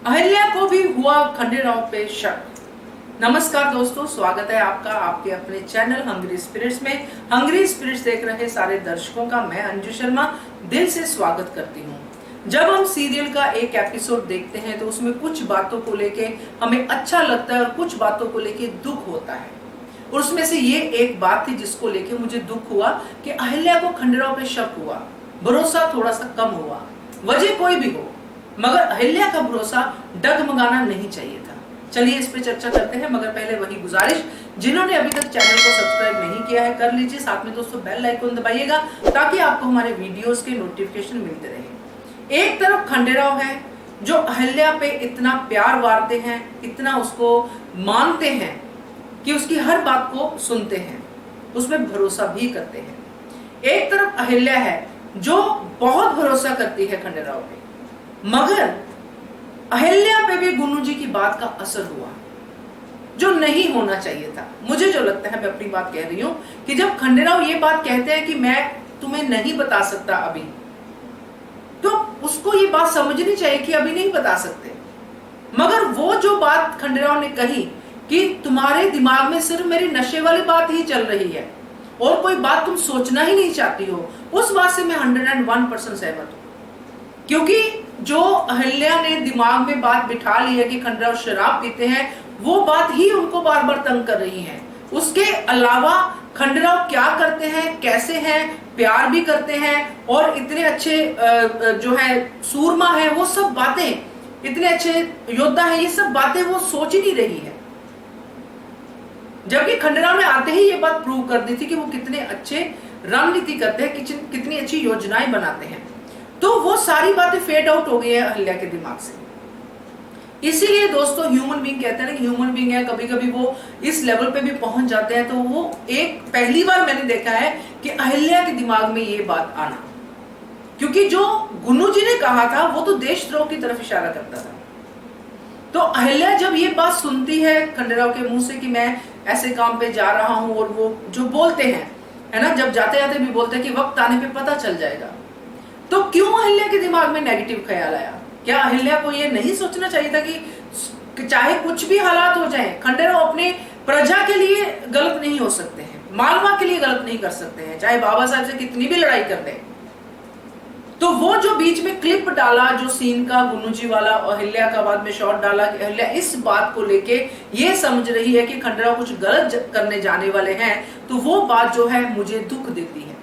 अहिल्या को भी हुआ खंडेराव पे शक। नमस्कार दोस्तों, स्वागत है आपका आपके अपने चैनल हंग्री स्पिरिट्स में। हंग्री स्पिरिट्स देख रहे सारे दर्शकों का मैं अंजू शर्मा दिल से स्वागत करती हूँ। जब हम सीरियल का एक एपिसोड देखते हैं तो उसमें कुछ बातों को लेके हमें अच्छा लगता है और कुछ बातों को लेके दुख होता है। और उसमें से ये एक बात थी जिसको लेके मुझे दुख हुआ कि अहिल्या को खंडेराव पे शक हुआ, भरोसा थोड़ा सा कम हुआ। वजह कोई भी हो, मगर अहिल्या का भरोसा डगमगाना नहीं चाहिए था। चलिए इस पे चर्चा करते हैं, मगर पहले वही गुजारिश, जिन्होंने अभी तक चैनल को सब्सक्राइब नहीं किया है कर लीजिए। साथ में दोस्तों बेल आइकन दबाइएगा ताकि आपको हमारे वीडियोस के नोटिफिकेशन मिलते रहे। एक तरफ खंडेराव है जो अहिल्या पे इतना प्यार वारते हैं, इतना उसको मानते हैं कि उसकी हर बात को सुनते हैं, उसमें भरोसा भी करते हैं। एक तरफ अहिल्या है जो बहुत भरोसा करती है खंडेराव पे, मगर अहिल्या पे भी गुन्नू जी की बात का असर हुआ जो नहीं होना चाहिए था। मुझे जो लगता है, मैं अपनी बात कह रही हूं कि जब खंडेराव ये बात कहते हैं कि मैं तुम्हें नहीं बता सकता अभी, तो उसको ये बात समझनी चाहिए कि अभी नहीं बता सकते। मगर वो जो बात खंडेराव ने कही कि तुम्हारे दिमाग में सिर्फ मेरी नशे वाली बात ही चल रही है और कोई बात तुम सोचना ही नहीं चाहती हो, उस बात से मैं 101% सहमत हूं। क्योंकि जो अहिल्या ने दिमाग में बात बिठा ली है कि खंडेराव शराब पीते हैं, वो बात ही उनको बार बार तंग कर रही है। उसके अलावा खंडेराव क्या करते हैं, कैसे हैं, प्यार भी करते हैं और इतने अच्छे जो है सूरमा है, वो सब बातें, इतने अच्छे योद्धा है, ये सब बातें वो सोच ही नहीं रही है। जबकि खंडेराव ने आते ही ये बात प्रूव कर दी थी कि वो कितने अच्छे रणनीति करते हैं, कितनी अच्छी योजनाएं बनाते हैं। तो वो सारी बातें फेड आउट हो गई है अहिल्या के दिमाग से। इसीलिए दोस्तों ह्यूमन बीइंग कहते हैं ना, ह्यूमन बीइंग है, कभी कभी वो इस लेवल पे भी पहुंच जाते हैं। तो वो एक पहली बार मैंने देखा है कि अहिल्या के दिमाग में ये बात आना, क्योंकि जो गुन्नू जी ने कहा था वो तो देशद्रोह की तरफ इशारा करता था। तो अहिल्या जब ये बात सुनती है खंडेराव के मुंह से कि मैं ऐसे काम पे जा रहा हूं, और वो जो बोलते हैं है ना, जब जाते जाते भी बोलते हैं कि वक्त आने पे पता चल जाएगा, तो क्यों अहिल्या के दिमाग में नेगेटिव ख्याल आया? क्या अहिल्या को ये नहीं सोचना चाहिए था कि चाहे कुछ भी हालात हो जाएं, खंडेराव अपने प्रजा के लिए गलत नहीं हो सकते हैं, मालवा के लिए गलत नहीं कर सकते हैं, चाहे बाबा साहब से कितनी भी लड़ाई कर दें। तो वो जो बीच में क्लिप डाला, जो सीन का गुन्नू जी वाला, अहिल्या का बाद में शॉट डाला कि अहिल्या इस बात को लेके ये समझ रही है कि खंडेराव कुछ गलत करने जाने वाले हैं, तो वो बात जो है मुझे दुख देती है।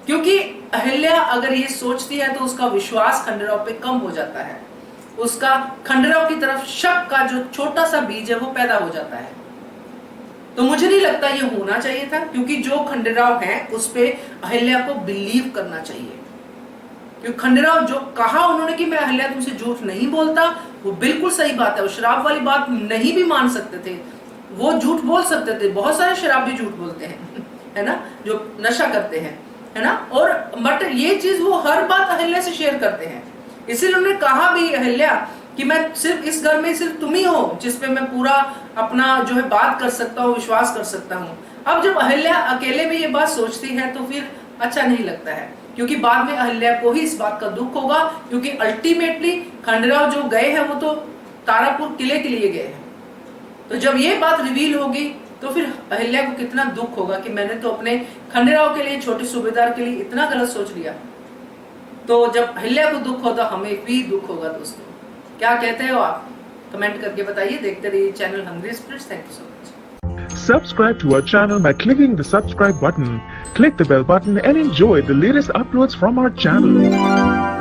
क्योंकि अहिल्या अगर ये सोचती है तो उसका विश्वास खंडेराव पे कम हो जाता है, उसका खंडेराव की तरफ शक का जो छोटा सा बीज है वो पैदा हो जाता है। तो मुझे नहीं लगता ये होना चाहिए था, क्योंकि जो खंडेराव है उस पे अहिल्या को बिलीव करना चाहिए। क्योंकि खंडेराव जो कहा उन्होंने कि मैं अहिल्या तुमसे झूठ नहीं बोलता, वो बिल्कुल सही बात है। वो शराब वाली बात नहीं भी मान सकते थे, वो झूठ बोल सकते थे, बहुत सारे शराबी झूठ बोलते हैं है ना, जो नशा करते हैं है ना। और बट ये चीज वो हर बात अहिल्या से शेयर करते हैं। इसीलिए उन्होंने कहा भी अहिल्या कि मैं सिर्फ इस घर में सिर्फ तुम ही हो जिसपे मैं पूरा अपना जो है बात कर सकता हूँ, विश्वास कर सकता हूँ। अब जब अहिल्या अकेले में ये बात सोचती है तो फिर अच्छा नहीं लगता है, क्योंकि बाद में अहिल्या को ही इस बात का दुख होगा। क्योंकि अल्टीमेटली खंडेराव जो गए हैं वो तो तारापुर किले के लिए गए हैं। तो जब ये बात रिवील होगी तो फिर अहिल्या को कितना दुख होगा कि मैंने तो अपने खंडेराव के लिए, छोटे सूबेदार के लिए इतना गलत सोच लिया। तो जब अहिल्या को दुख होता हमें भी दुख होगा। दोस्तों क्या कहते हो आप, कमेंट करके बताइए। देखते रहिए channel hungry spirits. Thank you so much. Subscribe to our channel by clicking the subscribe button. Click the bell button and enjoy the latest uploads from our channel.